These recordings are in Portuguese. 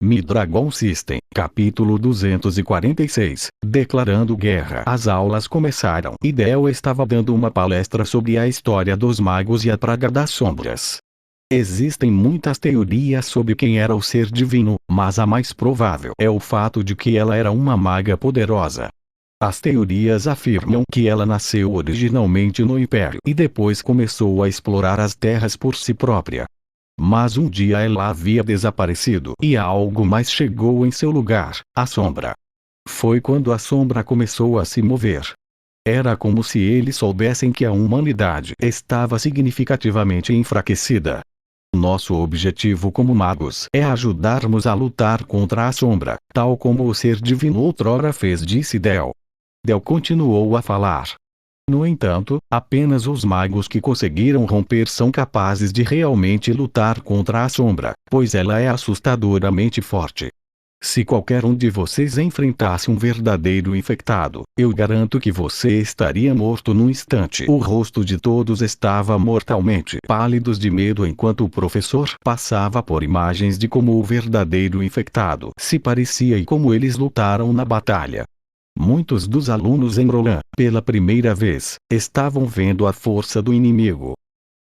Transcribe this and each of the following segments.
Mi-Dragon System, capítulo 246, declarando guerra. As aulas começaram e Del estava dando uma palestra sobre a história dos magos e a praga das sombras. Existem muitas teorias sobre quem era o ser divino, mas a mais provável é o fato de que ela era uma maga poderosa. As teorias afirmam que ela nasceu originalmente no Império e depois começou a explorar as terras por si própria. Mas um dia ela havia desaparecido e algo mais chegou em seu lugar, a sombra. Foi quando a sombra começou a se mover. Era como se eles soubessem que a humanidade estava significativamente enfraquecida. Nosso objetivo como magos é ajudarmos a lutar contra a sombra, tal como o ser divino outrora fez, disse Del. Del continuou a falar. No entanto, apenas os magos que conseguiram romper são capazes de realmente lutar contra a sombra, pois ela é assustadoramente forte. Se qualquer um de vocês enfrentasse um verdadeiro infectado, eu garanto que você estaria morto num instante. O rosto de todos estava mortalmente pálidos de medo enquanto o professor passava por imagens de como o verdadeiro infectado se parecia e como eles lutaram na batalha. Muitos dos alunos em Rolan, pela primeira vez, estavam vendo a força do inimigo.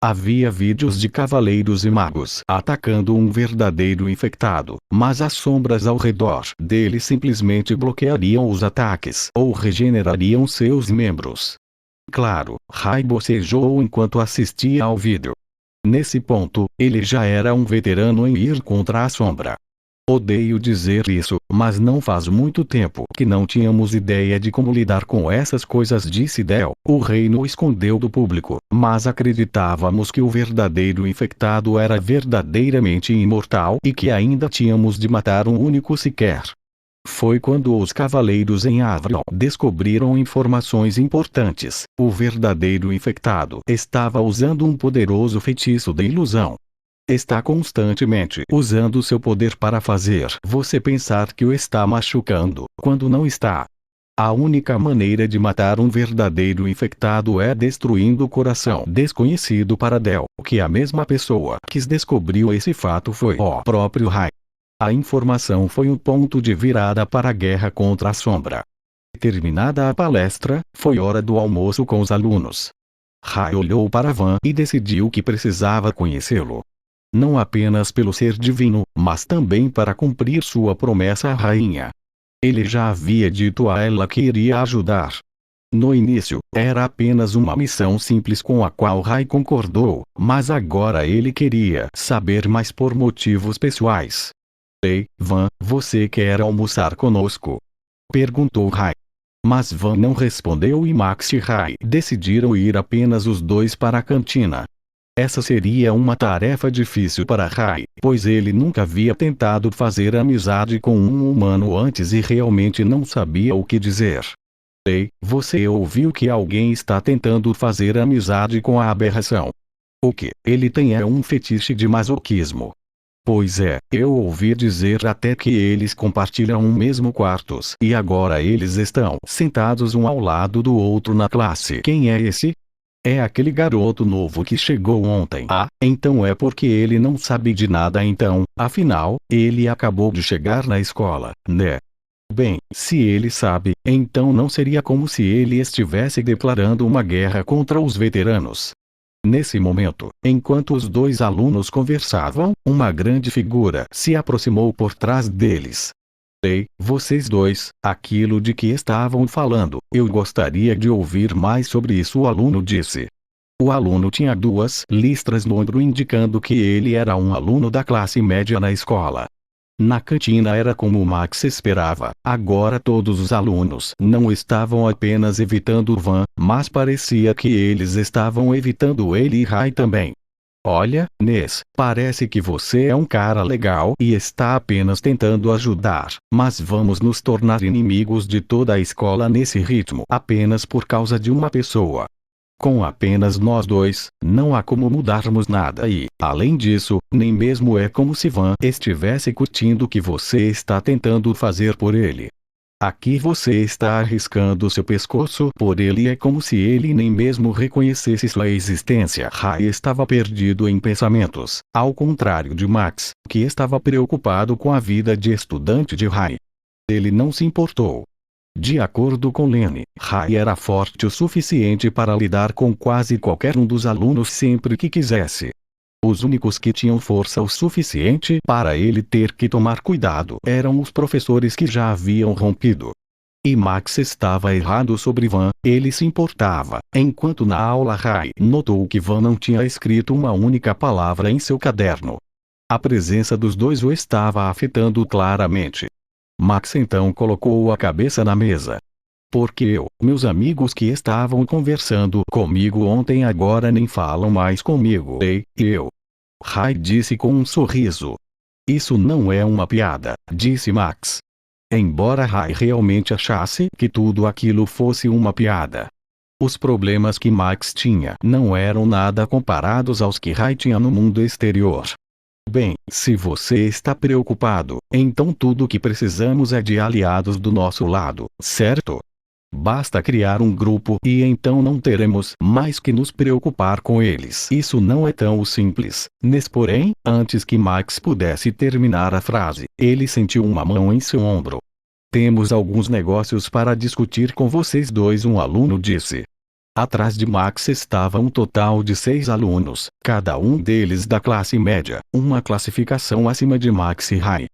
Havia vídeos de cavaleiros e magos atacando um verdadeiro infectado, mas as sombras ao redor dele simplesmente bloqueariam os ataques ou regenerariam seus membros. Claro, Rai bocejou enquanto assistia ao vídeo. Nesse ponto, ele já era um veterano em ir contra a sombra. Odeio dizer isso, mas não faz muito tempo que não tínhamos ideia de como lidar com essas coisas, disse Del. O reino escondeu do público, mas acreditávamos que o verdadeiro infectado era verdadeiramente imortal e que ainda tínhamos de matar um único sequer. Foi quando os cavaleiros em Avalon descobriram informações importantes. O verdadeiro infectado estava usando um poderoso feitiço de ilusão. Está constantemente usando seu poder para fazer você pensar que o está machucando, quando não está. A única maneira de matar um verdadeiro infectado é destruindo o coração desconhecido para Del, que a mesma pessoa que descobriu esse fato foi o próprio Rai. A informação foi um ponto de virada para a guerra contra a sombra. Terminada a palestra, foi hora do almoço com os alunos. Rai olhou para Van e decidiu que precisava conhecê-lo. Não apenas pelo ser divino, mas também para cumprir sua promessa à rainha. Ele já havia dito a ela que iria ajudar. No início, era apenas uma missão simples com a qual Rai concordou, mas agora ele queria saber mais por motivos pessoais. Ei, Van, você quer almoçar conosco? Perguntou Rai. Mas Van não respondeu e Max e Rai decidiram ir apenas os dois para a cantina. Essa seria uma tarefa difícil para Rai, pois ele nunca havia tentado fazer amizade com um humano antes e realmente não sabia o que dizer. Ei, você ouviu que alguém está tentando fazer amizade com a aberração? O que ele tem é um fetiche de masoquismo. Pois é, eu ouvi dizer até que eles compartilham um mesmo quartos e agora eles estão sentados um ao lado do outro na classe. Quem é esse? É aquele garoto novo que chegou ontem. Ah, então é porque ele não sabe de nada então, afinal, ele acabou de chegar na escola, né? Bem, se ele sabe, então não seria como se ele estivesse declarando uma guerra contra os veteranos. Nesse momento, enquanto os dois alunos conversavam, uma grande figura se aproximou por trás deles. Ei, vocês dois, aquilo de que estavam falando, eu gostaria de ouvir mais sobre isso, o aluno disse. O aluno tinha duas listras no ombro indicando que ele era um aluno da classe média na escola. Na cantina era como Max esperava, agora todos os alunos não estavam apenas evitando Van, mas parecia que eles estavam evitando ele e Rai também. Olha, Ness, parece que você é um cara legal e está apenas tentando ajudar, mas vamos nos tornar inimigos de toda a escola nesse ritmo apenas por causa de uma pessoa. Com apenas nós dois, não há como mudarmos nada e, além disso, nem mesmo é como se Van estivesse curtindo o que você está tentando fazer por ele. Aqui você está arriscando seu pescoço por ele. É como se ele nem mesmo reconhecesse sua existência. Rai estava perdido em pensamentos, ao contrário de Max, que estava preocupado com a vida de estudante de Rai. Ele não se importou. De acordo com Lenny, Rai era forte o suficiente para lidar com quase qualquer um dos alunos sempre que quisesse. Os únicos que tinham força o suficiente para ele ter que tomar cuidado eram os professores que já haviam rompido. E Max estava errado sobre Van. Ele se importava, enquanto na aula Rai notou que Van não tinha escrito uma única palavra em seu caderno. A presença dos dois o estava afetando claramente. Max então colocou a cabeça na mesa. Porque meus amigos que estavam conversando comigo ontem agora nem falam mais comigo. Ei, Rai disse com um sorriso. Isso não é uma piada, disse Max. Embora Rai realmente achasse que tudo aquilo fosse uma piada. Os problemas que Max tinha não eram nada comparados aos que Rai tinha no mundo exterior. Bem, se você está preocupado, então tudo o que precisamos é de aliados do nosso lado, certo? Basta criar um grupo e então não teremos mais que nos preocupar com eles. Isso não é tão simples. Porém, antes que Max pudesse terminar a frase, ele sentiu uma mão em seu ombro. Temos alguns negócios para discutir com vocês dois, um aluno disse. Atrás de Max estava um total de 6 alunos, cada um deles da classe média, uma classificação acima de Max e Rai.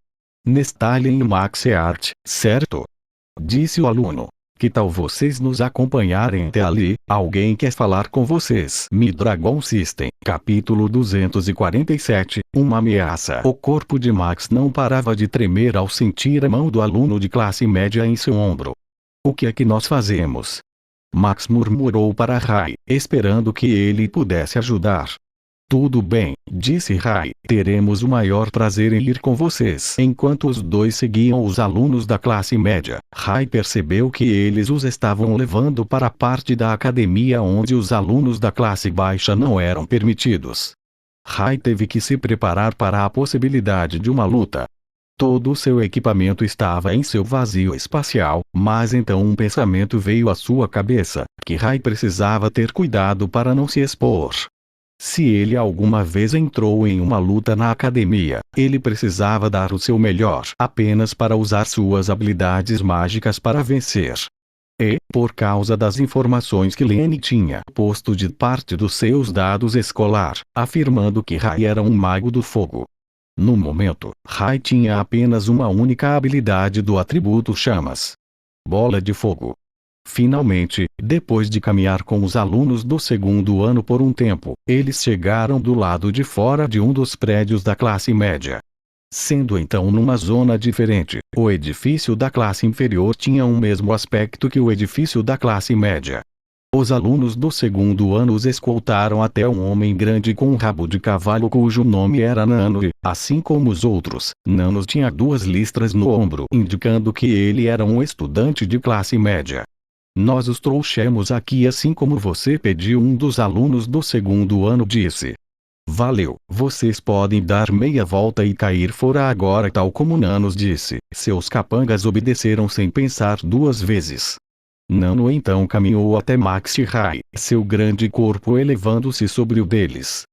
Nestalien e Max é arte, certo? Disse o aluno. Que tal vocês nos acompanharem até ali? Alguém quer falar com vocês. Mi-Dragon System, capítulo 247, uma ameaça. O corpo de Max não parava de tremer ao sentir a mão do aluno de classe média em seu ombro. O que é que nós fazemos? Max murmurou para Rai, esperando que ele pudesse ajudar. Tudo bem, disse Rai, teremos o maior prazer em ir com vocês. Enquanto os dois seguiam os alunos da classe média, Rai percebeu que eles os estavam levando para a parte da academia onde os alunos da classe baixa não eram permitidos. Rai teve que se preparar para a possibilidade de uma luta. Todo o seu equipamento estava em seu vazio espacial, mas então um pensamento veio à sua cabeça, que Rai precisava ter cuidado para não se expor. Se ele alguma vez entrou em uma luta na academia, ele precisava dar o seu melhor apenas para usar suas habilidades mágicas para vencer. E, por causa das informações que Lenny tinha posto de parte dos seus dados escolar, afirmando que Rai era um mago do fogo. No momento, Rai tinha apenas uma única habilidade do atributo chamas. Bola de fogo. Finalmente, depois de caminhar com os alunos do segundo ano por um tempo, eles chegaram do lado de fora de um dos prédios da classe média. Sendo então numa zona diferente, o edifício da classe inferior tinha o mesmo aspecto que o edifício da classe média. Os alunos do segundo ano os escoltaram até um homem grande com um rabo de cavalo cujo nome era Nano e, assim como os outros, Nano tinha 2 listras no ombro indicando que ele era um estudante de classe média. Nós os trouxemos aqui assim como você pediu, um dos alunos do segundo ano disse. Valeu, vocês podem dar meia volta e cair fora agora, tal como Nanos disse. Seus capangas obedeceram sem pensar 2 vezes. Nano então caminhou até Max e Rai, seu grande corpo elevando-se sobre o deles.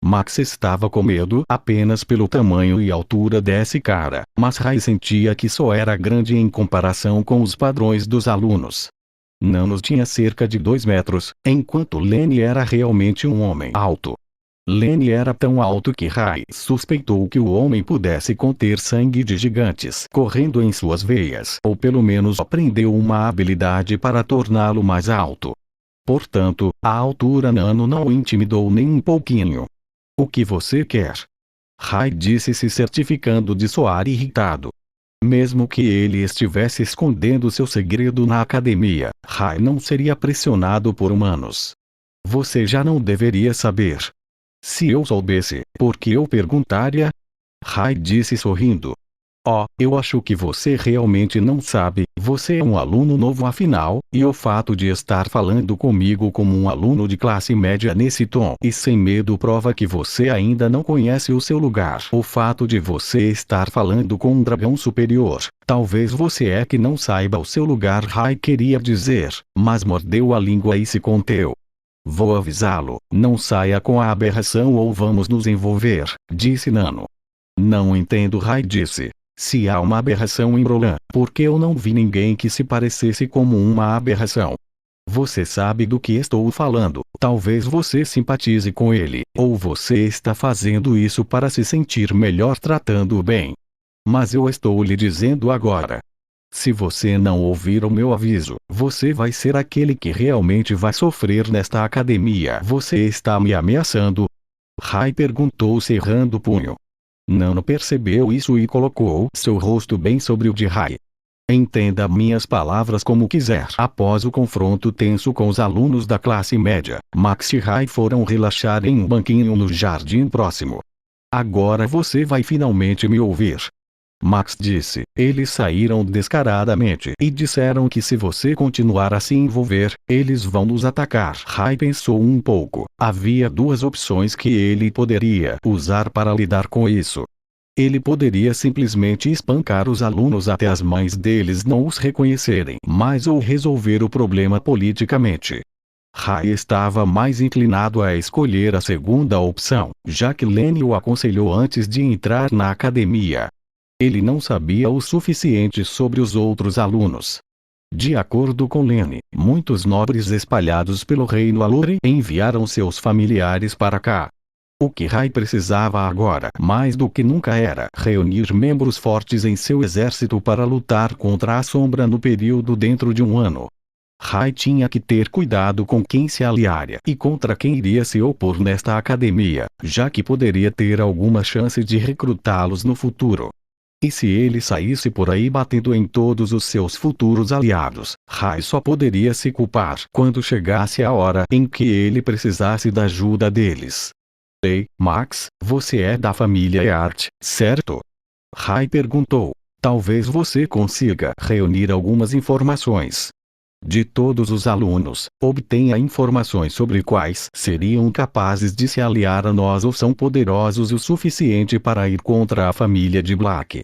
Max estava com medo apenas pelo tamanho e altura desse cara, mas Rai sentia que só era grande em comparação com os padrões dos alunos. Nanos tinha cerca de 2 metros, enquanto Lenny era realmente um homem alto. Lenny era tão alto que Rai suspeitou que o homem pudesse conter sangue de gigantes correndo em suas veias, ou pelo menos aprendeu uma habilidade para torná-lo mais alto. Portanto, a altura Nano não o intimidou nem um pouquinho. O que você quer? Rai disse, se certificando de soar irritado. Mesmo que ele estivesse escondendo seu segredo na academia, Rai não seria pressionado por humanos. Você já não deveria saber. Se eu soubesse, por que eu perguntaria? Rai disse sorrindo. Oh, eu acho que você realmente não sabe, você é um aluno novo afinal, e o fato de estar falando comigo como um aluno de classe média nesse tom e sem medo prova que você ainda não conhece o seu lugar. O fato de você estar falando com um dragão superior, talvez você é que não saiba o seu lugar, Rai queria dizer, mas mordeu a língua e se conteu. Vou avisá-lo, não saia com a aberração ou vamos nos envolver, disse Nano. Não entendo, Rai disse. Se há uma aberração em Brolan, porque eu não vi ninguém que se parecesse como uma aberração. Você sabe do que estou falando, talvez você simpatize com ele, ou você está fazendo isso para se sentir melhor tratando-o bem. Mas eu estou lhe dizendo agora. Se você não ouvir o meu aviso, você vai ser aquele que realmente vai sofrer nesta academia. Você está me ameaçando? Rai perguntou cerrando o punho. Nano percebeu isso e colocou seu rosto bem sobre o de Rai. Entenda minhas palavras como quiser. Após o confronto tenso com os alunos da classe média, Max e Rai foram relaxar em um banquinho no jardim próximo. Agora você vai finalmente me ouvir. Max disse. Eles saíram descaradamente e disseram que se você continuar a se envolver, eles vão nos atacar. Rai pensou um pouco. Havia duas opções que ele poderia usar para lidar com isso. Ele poderia simplesmente espancar os alunos até as mães deles não os reconhecerem, mas ou resolver o problema politicamente. Rai estava mais inclinado a escolher a segunda opção, já que Lenny o aconselhou antes de entrar na academia. Ele não sabia o suficiente sobre os outros alunos. De acordo com Lenny, muitos nobres espalhados pelo reino Aluri enviaram seus familiares para cá. O que Rai precisava agora, mais do que nunca, era reunir membros fortes em seu exército para lutar contra a sombra no período dentro de um ano. Rai tinha que ter cuidado com quem se aliaria e contra quem iria se opor nesta academia, já que poderia ter alguma chance de recrutá-los no futuro. E se ele saísse por aí batendo em todos os seus futuros aliados, Rai só poderia se culpar quando chegasse a hora em que ele precisasse da ajuda deles. Ei, Max, você é da família Eart, certo? Rai perguntou. Talvez você consiga reunir algumas informações. De todos os alunos, obtenha informações sobre quais seriam capazes de se aliar a nós ou são poderosos o suficiente para ir contra a família de Black.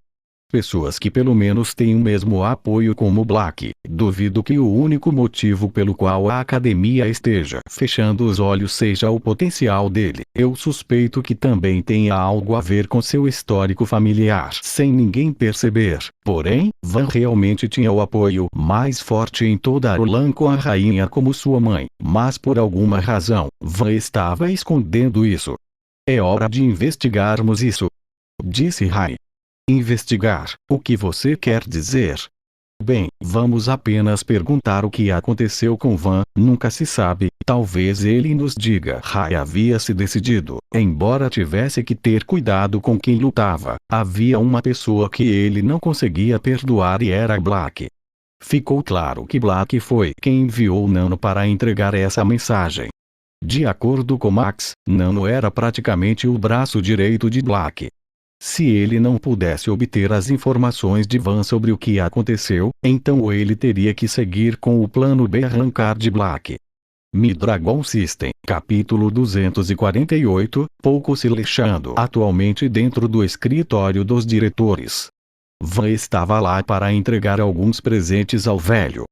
Pessoas que pelo menos têm o mesmo apoio como Black. Duvido que o único motivo pelo qual a academia esteja fechando os olhos seja o potencial dele. Eu suspeito que também tenha algo a ver com seu histórico familiar, sem ninguém perceber. Porém, Van realmente tinha o apoio mais forte em toda Arlan com a rainha como sua mãe, mas por alguma razão, Van estava escondendo isso. É hora de investigarmos isso, disse Rai. Investigar, o que você quer dizer? Bem, vamos apenas perguntar o que aconteceu com Van, nunca se sabe, talvez ele nos diga. Rai havia se decidido, embora tivesse que ter cuidado com quem lutava, havia uma pessoa que ele não conseguia perdoar e era Black. Ficou claro que Black foi quem enviou Nano para entregar essa mensagem. De acordo com Max, Nano era praticamente o braço direito de Black. Se ele não pudesse obter as informações de Van sobre o que aconteceu, então ele teria que seguir com o plano B, arrancar de Black. Mi-Dragon System, capítulo 248, pouco se lixando. Atualmente dentro do escritório dos diretores. Van estava lá para entregar alguns presentes ao velho.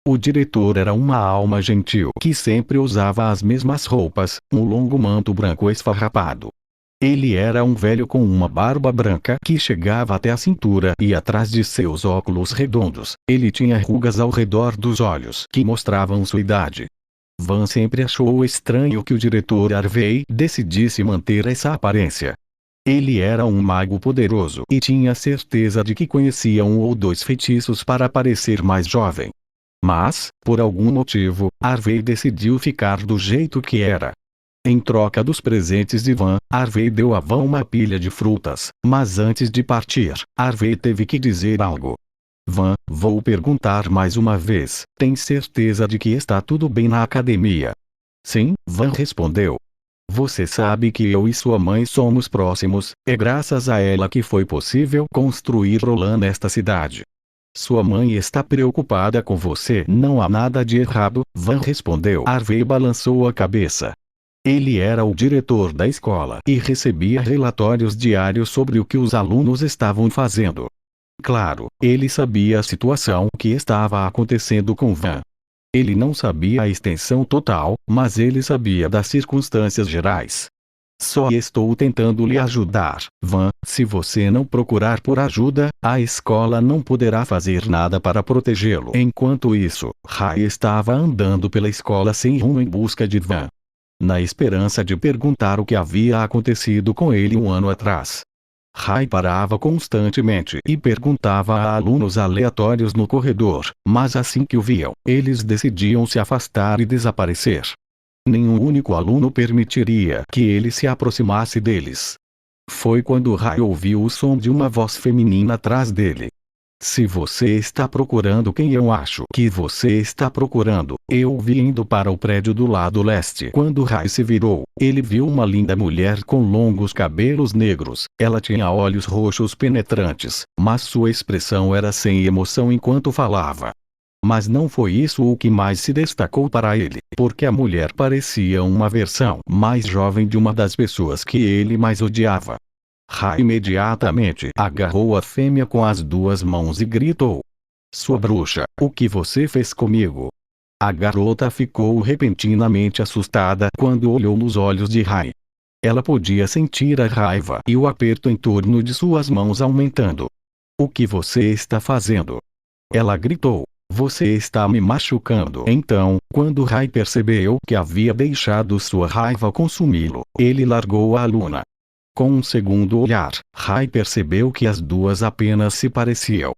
O diretor era uma alma gentil que sempre usava as mesmas roupas, um longo manto branco esfarrapado. Ele era um velho com uma barba branca que chegava até a cintura e atrás de seus óculos redondos, ele tinha rugas ao redor dos olhos que mostravam sua idade. Van sempre achou estranho que o diretor Harvey decidisse manter essa aparência. Ele era um mago poderoso e tinha certeza de que conhecia um ou dois feitiços para parecer mais jovem. Mas, por algum motivo, Harvey decidiu ficar do jeito que era. Em troca dos presentes de Van, Harvey deu a Van uma pilha de frutas, mas antes de partir, Harvey teve que dizer algo. Van, vou perguntar mais uma vez, tem certeza de que está tudo bem na academia? Sim, Van respondeu. Você sabe que eu e sua mãe somos próximos, é graças a ela que foi possível construir Rolan nesta cidade. Sua mãe está preocupada com você. Não há nada de errado, Van respondeu. Harvey balançou a cabeça. Ele era o diretor da escola e recebia relatórios diários sobre o que os alunos estavam fazendo. Claro, ele sabia a situação que estava acontecendo com Van. Ele não sabia a extensão total, mas ele sabia das circunstâncias gerais. Só estou tentando lhe ajudar, Van. Se você não procurar por ajuda, a escola não poderá fazer nada para protegê-lo. Enquanto isso, Ray estava andando pela escola sem rumo em busca de Van, na esperança de perguntar o que havia acontecido com ele um ano atrás. Ray parava constantemente e perguntava a alunos aleatórios no corredor, mas assim que o viam, eles decidiam se afastar e desaparecer. Nenhum único aluno permitiria que ele se aproximasse deles. Foi quando Ray ouviu o som de uma voz feminina atrás dele. Se você está procurando quem eu acho que você está procurando, eu o vi indo para o prédio do lado leste. Quando Ray se virou, ele viu uma linda mulher com longos cabelos negros. Ela tinha olhos roxos penetrantes, mas sua expressão era sem emoção enquanto falava. Mas não foi isso o que mais se destacou para ele, porque a mulher parecia uma versão mais jovem de uma das pessoas que ele mais odiava. Ray imediatamente agarrou a fêmea com as duas mãos e gritou: "Sua bruxa, o que você fez comigo?" A garota ficou repentinamente assustada quando olhou nos olhos de Ray. Ela podia sentir a raiva e o aperto em torno de suas mãos aumentando. "O que você está fazendo?" Ela gritou. "Você está me machucando." Então, quando Ray percebeu que havia deixado sua raiva consumi-lo, ele largou a aluna. Com um segundo olhar, Ray percebeu que as duas apenas se pareciam.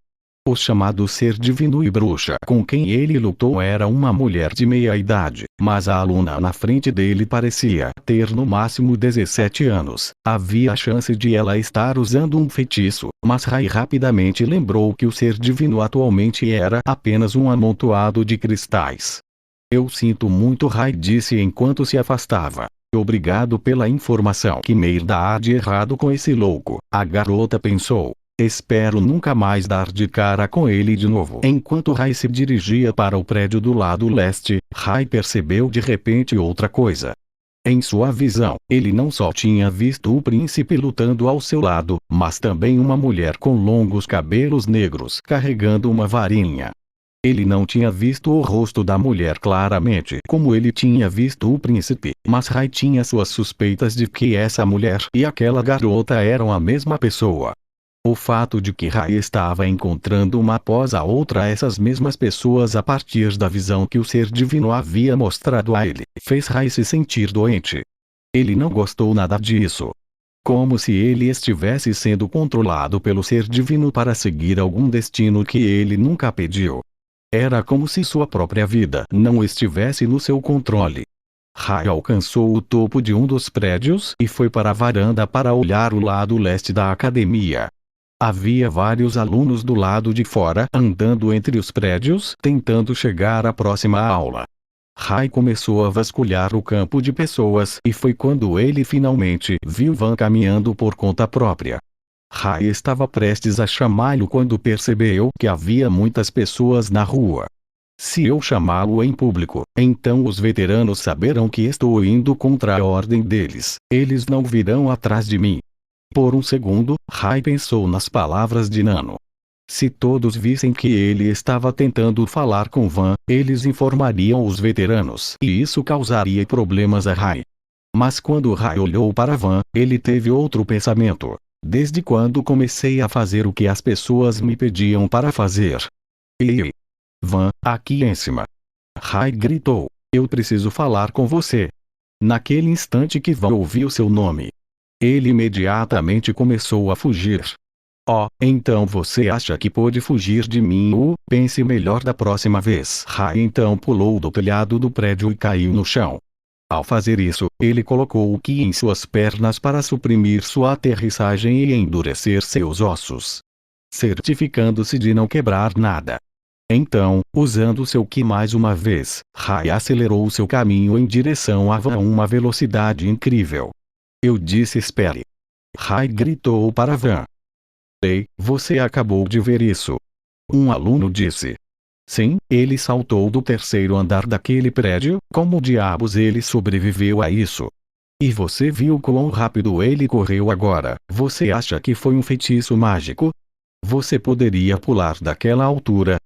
O chamado ser divino e bruxa com quem ele lutou era uma mulher de meia idade, mas a aluna na frente dele parecia ter no máximo 17 anos. Havia a chance de ela estar usando um feitiço, mas Ray rapidamente lembrou que o ser divino atualmente era apenas um amontoado de cristais. "Eu sinto muito", Ray disse enquanto se afastava. "Obrigado pela informação. Que merda há de errado com esse louco?" a garota pensou. "Espero nunca mais dar de cara com ele de novo." Enquanto Ray se dirigia para o prédio do lado leste, Ray percebeu de repente outra coisa. Em sua visão, ele não só tinha visto o príncipe lutando ao seu lado, mas também uma mulher com longos cabelos negros carregando uma varinha. Ele não tinha visto o rosto da mulher claramente como ele tinha visto o príncipe, mas Ray tinha suas suspeitas de que essa mulher e aquela garota eram a mesma pessoa. O fato de que Ray estava encontrando uma após a outra essas mesmas pessoas a partir da visão que o ser divino havia mostrado a ele, fez Ray se sentir doente. Ele não gostou nada disso. Como se ele estivesse sendo controlado pelo ser divino para seguir algum destino que ele nunca pediu. Era como se sua própria vida não estivesse no seu controle. Ray alcançou o topo de um dos prédios e foi para a varanda para olhar o lado leste da academia. Havia vários alunos do lado de fora andando entre os prédios tentando chegar à próxima aula. Ray começou a vasculhar o campo de pessoas e foi quando ele finalmente viu Van caminhando por conta própria. Ray estava prestes a chamá-lo quando percebeu que havia muitas pessoas na rua. "Se eu chamá-lo em público, então os veteranos saberão que estou indo contra a ordem deles. Eles não virão atrás de mim." Por um segundo, Ray pensou nas palavras de Nano. Se todos vissem que ele estava tentando falar com Van, eles informariam os veteranos e isso causaria problemas a Ray. Mas quando Ray olhou para Van, ele teve outro pensamento. "Desde quando comecei a fazer o que as pessoas me pediam para fazer?" "Ei, Van, aqui em cima!" Ray gritou. "Eu preciso falar com você." Naquele instante que Van ouviu seu nome, ele imediatamente começou a fugir. "Oh, então você acha que pode fugir de mim? Pense melhor da próxima vez." Ray então pulou do telhado do prédio e caiu no chão. Ao fazer isso, ele colocou o ki em suas pernas para suprimir sua aterrissagem e endurecer seus ossos, certificando-se de não quebrar nada. Então, usando seu ki mais uma vez, Rai acelerou seu caminho em direção a Van a uma velocidade incrível. Eu disse espere. Rai gritou para Van. Ei, você acabou de ver isso? Um aluno disse. Sim, ele saltou do terceiro andar daquele prédio, como diabos ele sobreviveu a isso? E você viu quão rápido ele correu agora, você acha que foi um feitiço mágico? Você poderia pular daquela altura?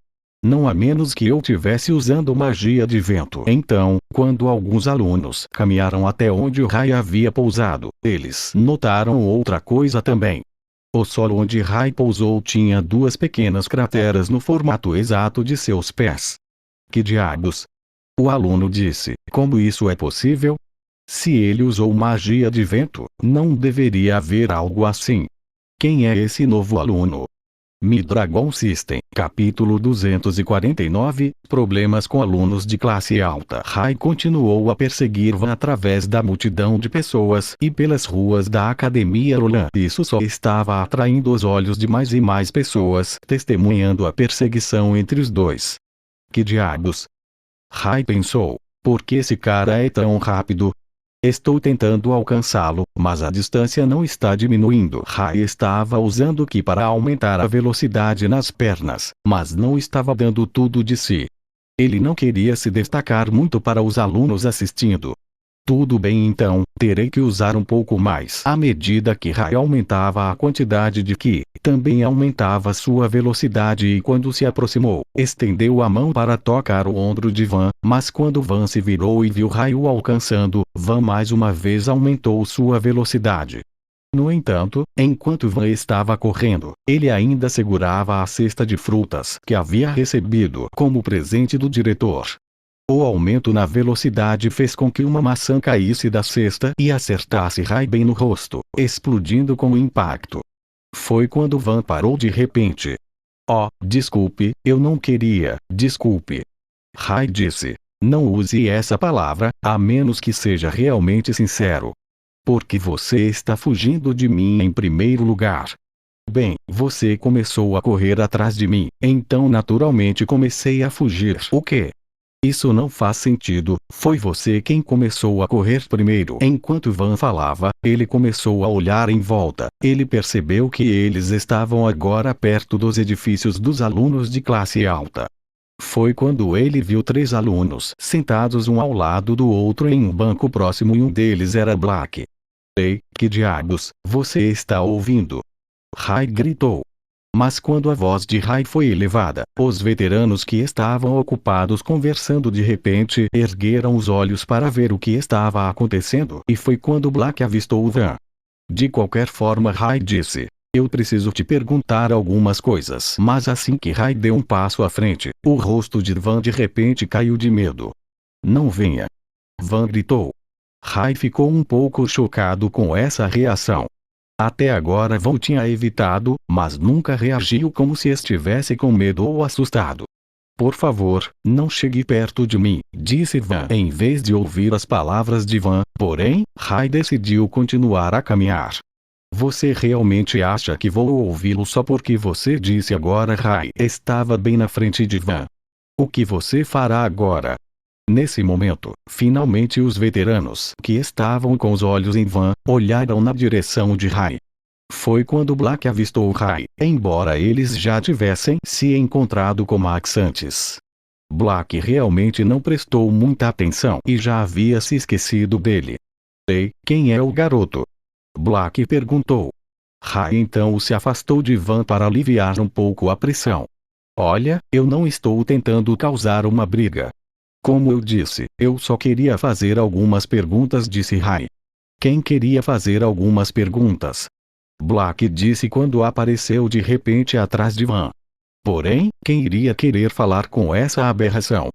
Não a menos que eu tivesse usando magia de vento. Então, quando alguns alunos caminharam até onde o Rai havia pousado, eles notaram outra coisa também. O solo onde Rai pousou tinha duas pequenas crateras no formato exato de seus pés. Que diabos? O aluno disse, como isso é possível? Se ele usou magia de vento, não deveria haver algo assim. Quem é esse novo aluno? Mi-Dragon System, capítulo 249, problemas com alunos de classe alta. Rai continuou a perseguir Van através da multidão de pessoas e pelas ruas da Academia Roland. Isso só estava atraindo os olhos de mais e mais pessoas, testemunhando a perseguição entre os dois. Que diabos? Rai pensou, por que esse cara é tão rápido? Estou tentando alcançá-lo, mas a distância não está diminuindo. Rai estava usando Ki para aumentar a velocidade nas pernas, mas não estava dando tudo de si. Ele não queria se destacar muito para os alunos assistindo. Tudo bem então, terei que usar um pouco mais. À medida que Rai aumentava a quantidade de Ki, também aumentava sua velocidade e quando se aproximou, estendeu a mão para tocar o ombro de Van, mas quando Van se virou e viu Rai o alcançando, Van mais uma vez aumentou sua velocidade. No entanto, enquanto Van estava correndo, ele ainda segurava a cesta de frutas que havia recebido como presente do diretor. O aumento na velocidade fez com que uma maçã caísse da cesta e acertasse Rai bem no rosto, explodindo com o impacto. Foi quando Van parou de repente. Oh, desculpe, eu não queria, desculpe. Rai disse. Não use essa palavra, a menos que seja realmente sincero. Porque você está fugindo de mim em primeiro lugar. Bem, você começou a correr atrás de mim, então naturalmente comecei a fugir. O quê? Isso não faz sentido, foi você quem começou a correr primeiro. Enquanto Van falava, ele começou a olhar em volta. Ele percebeu que eles estavam agora perto dos edifícios dos alunos de classe alta. Foi quando ele viu 3 alunos sentados um ao lado do outro em um banco próximo e um deles era Black. Ei, que diabos, você está ouvindo? Rai gritou. Mas quando a voz de Rai foi elevada, os veteranos que estavam ocupados conversando de repente ergueram os olhos para ver o que estava acontecendo e foi quando Black avistou Van. De qualquer forma Rai disse, eu preciso te perguntar algumas coisas. Mas assim que Rai deu um passo à frente, o rosto de Van de repente caiu de medo. Não venha. Van gritou. Rai ficou um pouco chocado com essa reação. Até agora Van tinha evitado, mas nunca reagiu como se estivesse com medo ou assustado. Por favor, não chegue perto de mim, disse Van. Em vez de ouvir as palavras de Van, porém, Rai decidiu continuar a caminhar. Você realmente acha que vou ouvi-lo só porque você disse agora? Rai estava bem na frente de Van. O que você fará agora? Nesse momento, finalmente os veteranos que estavam com os olhos em Van, olharam na direção de Rai. Foi quando Black avistou Rai, embora eles já tivessem se encontrado com Max antes. Black realmente não prestou muita atenção e já havia se esquecido dele. Ei, quem é o garoto? Black perguntou. Rai então se afastou de Van para aliviar um pouco a pressão. Olha, eu não estou tentando causar uma briga. Como eu disse, eu só queria fazer algumas perguntas, disse Rai. Quem queria fazer algumas perguntas? Black disse quando apareceu de repente atrás de Van. Porém, quem iria querer falar com essa aberração?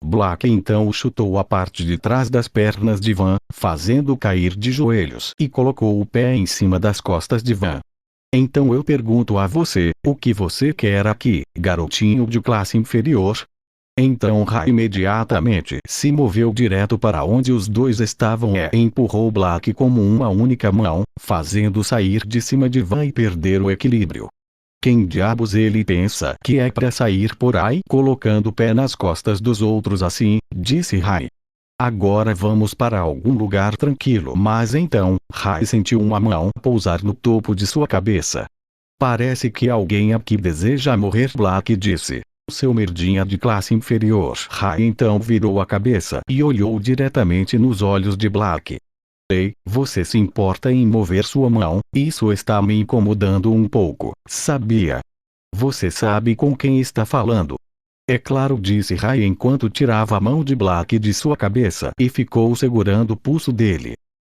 Black então chutou a parte de trás das pernas de Van, fazendo cair de joelhos e colocou o pé em cima das costas de Van. Então eu pergunto a você, o que você quer aqui, garotinho de classe inferior? Então Rai imediatamente se moveu direto para onde os dois estavam e empurrou Black como uma única mão, fazendo sair de cima de Van e perder o equilíbrio. Quem diabos ele pensa que é para sair por aí colocando o pé nas costas dos outros assim, disse Rai. Agora vamos para algum lugar tranquilo. Mas então, Rai sentiu uma mão pousar no topo de sua cabeça. Parece que alguém aqui deseja morrer, Black disse. Seu merdinha de classe inferior. Rai então virou a cabeça e olhou diretamente nos olhos de Black. Ei, você se importa em mover sua mão? Isso está me incomodando um pouco, sabia? Você sabe com quem está falando? É claro, disse Rai enquanto tirava a mão de Black de sua cabeça e ficou segurando o pulso dele.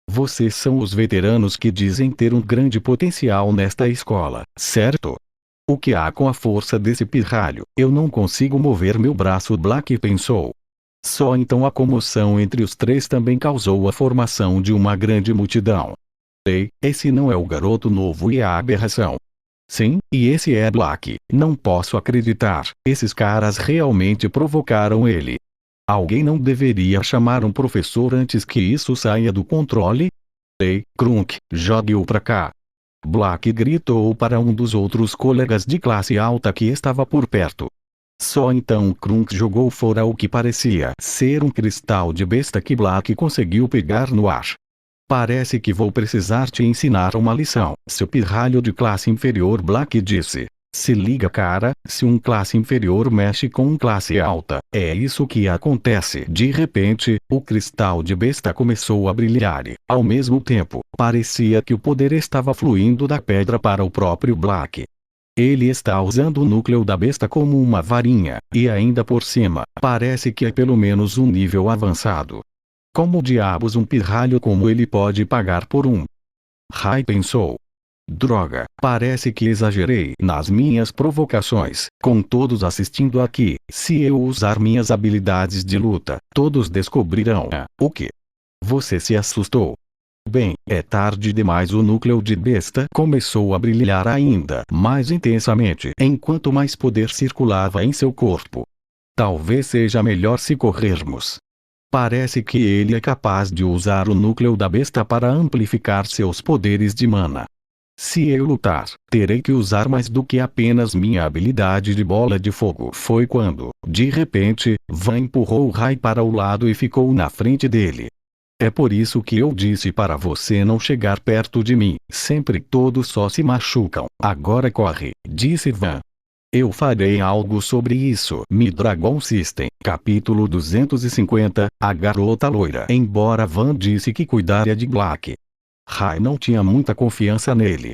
Vocês são os veteranos que dizem ter um grande potencial nesta escola, certo? O que há com a força desse pirralho? Eu não consigo mover meu braço, Black pensou. Só então a comoção entre os três também causou a formação de uma grande multidão. Ei, esse não é o garoto novo e a aberração. Sim, e esse é Black. Não posso acreditar, esses caras realmente provocaram ele. Alguém não deveria chamar um professor antes que isso saia do controle? Ei, Krunk, jogue-o pra cá. Black gritou para um dos outros colegas de classe alta que estava por perto. Só então Krunk jogou fora o que parecia ser um cristal de besta que Black conseguiu pegar no ar. Parece que vou precisar te ensinar uma lição, seu pirralho de classe inferior, Black disse. Se liga, cara, se um classe inferior mexe com um classe alta, é isso que acontece. De repente, o cristal de besta começou a brilhar e, ao mesmo tempo, parecia que o poder estava fluindo da pedra para o próprio Black. Ele está usando o núcleo da besta como uma varinha, e ainda por cima, parece que é pelo menos um nível avançado. Como diabos um pirralho como ele pode pagar por um? Rai pensou. Droga, parece que exagerei nas minhas provocações, com todos assistindo aqui. Se eu usar minhas habilidades de luta, todos descobrirão. O que? Você se assustou? Bem, é tarde demais. O núcleo de besta começou a brilhar ainda mais intensamente enquanto mais poder circulava em seu corpo. Talvez seja melhor se corrermos. Parece que ele é capaz de usar o núcleo da besta para amplificar seus poderes de mana. Se eu lutar, terei que usar mais do que apenas minha habilidade de bola de fogo. Foi quando, de repente, Van empurrou Rai para o lado e ficou na frente dele. É por isso que eu disse para você não chegar perto de mim. Sempre todos só se machucam. Agora corre, disse Van. Eu farei algo sobre isso. Mi-Dragon System, capítulo 250, a garota loira. Embora Van disse que cuidaria de Black, Rai não tinha muita confiança nele.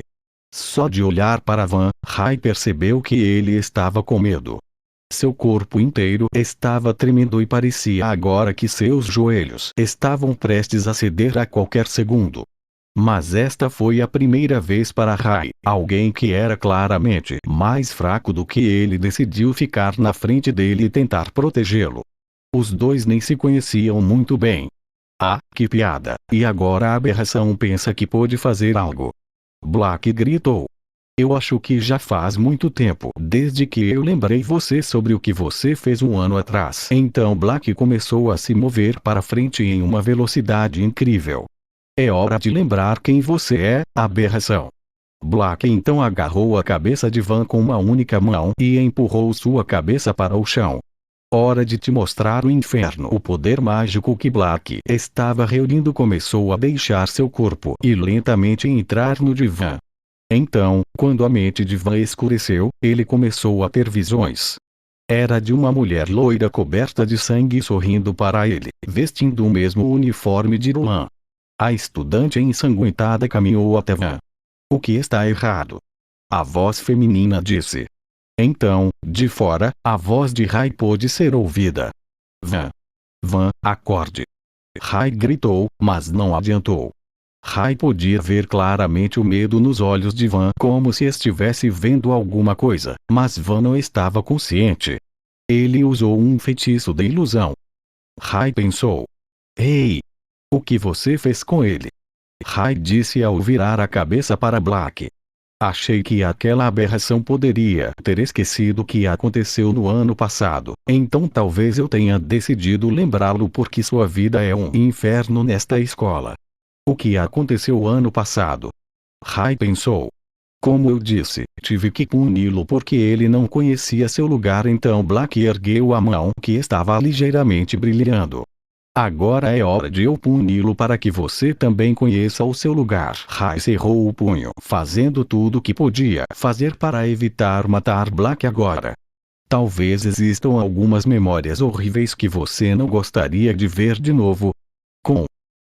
Só de olhar para Van, Rai percebeu que ele estava com medo. Seu corpo inteiro estava tremendo e parecia agora que seus joelhos estavam prestes a ceder a qualquer segundo. Mas esta foi a primeira vez para Rai. Alguém que era claramente mais fraco do que ele decidiu ficar na frente dele e tentar protegê-lo. Os dois nem se conheciam muito bem. Ah, que piada! E agora a aberração pensa que pode fazer algo. Black gritou. Eu acho que já faz muito tempo desde que eu lembrei você sobre o que você fez um ano atrás. Então Black começou a se mover para frente em uma velocidade incrível. É hora de lembrar quem você é, aberração. Black então agarrou a cabeça de Van com uma única mão e empurrou sua cabeça para o chão. Hora de te mostrar o inferno. O poder mágico que Black estava reunindo começou a deixar seu corpo e lentamente entrar no de Van. Então, quando a mente de Van escureceu, ele começou a ter visões. Era de uma mulher loira coberta de sangue sorrindo para ele, vestindo o mesmo uniforme de lã. A estudante ensanguentada caminhou até Van. O que está errado? A voz feminina disse. Então, de fora, a voz de Rai pôde ser ouvida. Van, acorde. Rai gritou, mas não adiantou. Rai podia ver claramente o medo nos olhos de Van como se estivesse vendo alguma coisa, mas Van não estava consciente. Ele usou um feitiço de ilusão. Rai pensou. Ei! O que você fez com ele? Rai disse ao virar a cabeça para Black. Achei que aquela aberração poderia ter esquecido o que aconteceu no ano passado, então talvez eu tenha decidido lembrá-lo porque sua vida é um inferno nesta escola. O que aconteceu ano passado? Rai pensou. Como eu disse, tive que puni-lo porque ele não conhecia seu lugar. Então Black ergueu a mão que estava ligeiramente brilhando. Agora é hora de eu puni-lo para que você também conheça o seu lugar. Rai cerrou o punho, fazendo tudo o que podia fazer para evitar matar Black agora. Talvez existam algumas memórias horríveis que você não gostaria de ver de novo. Com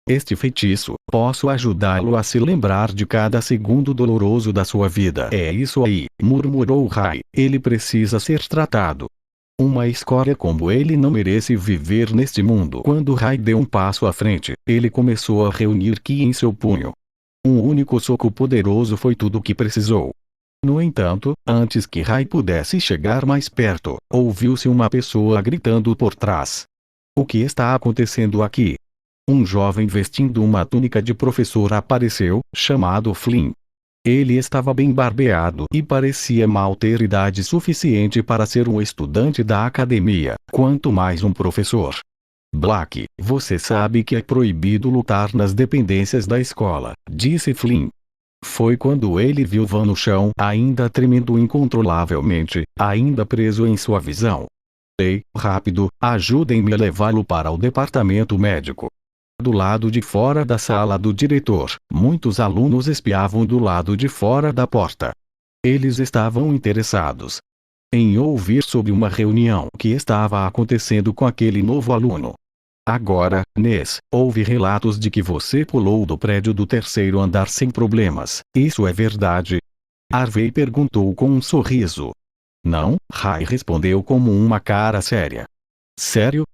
este feitiço, posso ajudá-lo a se lembrar de cada segundo doloroso da sua vida. É isso aí, murmurou Rai. Ele precisa ser tratado. Uma escória como ele não merece viver neste mundo. Quando Rai deu um passo à frente, ele começou a reunir ki em seu punho. Um único soco poderoso foi tudo o que precisou. No entanto, antes que Rai pudesse chegar mais perto, ouviu-se uma pessoa gritando por trás. O que está acontecendo aqui? Um jovem vestindo uma túnica de professor apareceu, chamado Flynn. Ele estava bem barbeado e parecia mal ter idade suficiente para ser um estudante da academia, quanto mais um professor. Black, você sabe que é proibido lutar nas dependências da escola, disse Flynn. Foi quando ele viu Van no chão, ainda tremendo incontrolavelmente, ainda preso em sua visão. Ei, rápido, ajudem-me a levá-lo para o departamento médico. Do lado de fora da sala do diretor, muitos alunos espiavam do lado de fora da porta. Eles estavam interessados em ouvir sobre uma reunião que estava acontecendo com aquele novo aluno. Agora, Ness, houve relatos de que você pulou do prédio do terceiro andar sem problemas. Isso é verdade? Harvey perguntou com um sorriso. Não, Rai respondeu como uma cara séria. Sério?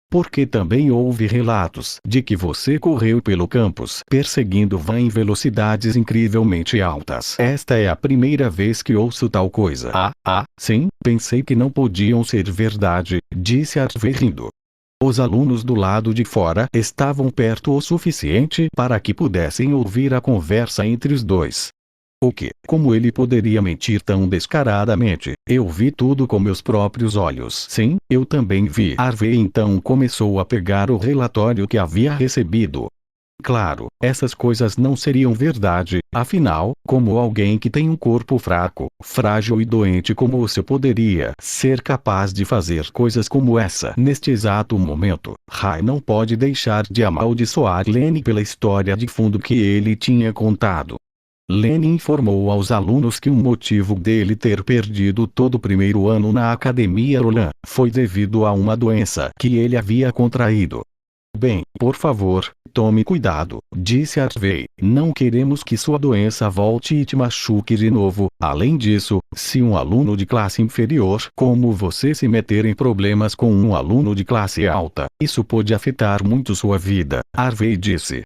Porque também houve relatos de que você correu pelo campus perseguindo Van em velocidades incrivelmente altas. Esta é a primeira vez que ouço tal coisa. Sim, pensei que não podiam ser verdade, disse Harvey rindo. Os alunos do lado de fora estavam perto o suficiente para que pudessem ouvir a conversa entre os dois. O que? Como ele poderia mentir tão descaradamente? Eu vi tudo com meus próprios olhos. Sim, eu também vi. Harvey então começou a pegar o relatório que havia recebido. Claro, essas coisas não seriam verdade, afinal, como alguém que tem um corpo fraco, frágil e doente como o seu poderia ser capaz de fazer coisas como essa? Neste exato momento, Rai não pode deixar de amaldiçoar Lenny pela história de fundo que ele tinha contado. Lenny informou aos alunos que o motivo dele ter perdido todo o primeiro ano na Academia Roland foi devido a uma doença que ele havia contraído. Bem, por favor, tome cuidado, disse Harvey. Não queremos que sua doença volte e te machuque de novo. Além disso, se um aluno de classe inferior como você se meter em problemas com um aluno de classe alta, isso pode afetar muito sua vida, Harvey disse.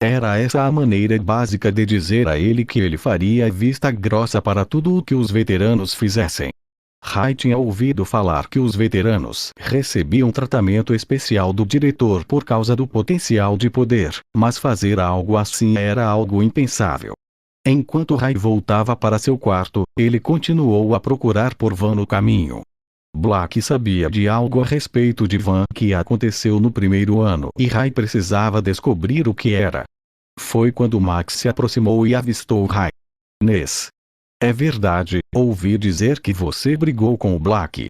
Era essa a maneira básica de dizer a ele que ele faria vista grossa para tudo o que os veteranos fizessem. Rai tinha ouvido falar que os veteranos recebiam tratamento especial do diretor por causa do potencial de poder, mas fazer algo assim era algo impensável. Enquanto Rai voltava para seu quarto, ele continuou a procurar por Van no caminho. Black sabia de algo a respeito de Van que aconteceu no primeiro ano e Rai precisava descobrir o que era. Foi quando Max se aproximou e avistou Rai. Ness. É verdade, ouvi dizer que você brigou com o Black.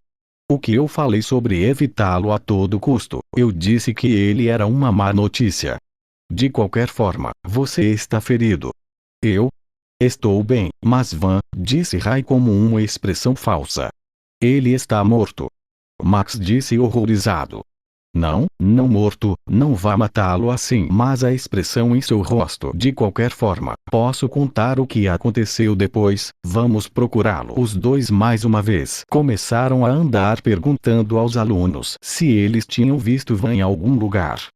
O que eu falei sobre evitá-lo a todo custo, eu disse que ele era uma má notícia. De qualquer forma, você está ferido. Eu? Estou bem, mas Van, disse Rai como uma expressão falsa. Ele está morto. Max disse horrorizado. Não, não morto, não vá matá-lo assim. Mas a expressão em seu rosto. De qualquer forma, posso contar o que aconteceu depois. Vamos procurá-lo. Os dois mais uma vez começaram a andar perguntando aos alunos se eles tinham visto Van em algum lugar.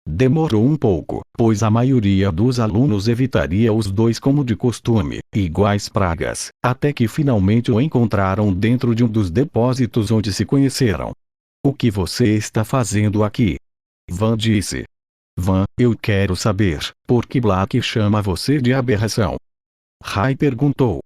Demorou um pouco, pois a maioria dos alunos evitaria os dois como de costume, iguais pragas, até que finalmente o encontraram dentro de um dos depósitos onde se conheceram. O que você está fazendo aqui? Van disse. Van, eu quero saber, por que Black chama você de aberração? Rai perguntou.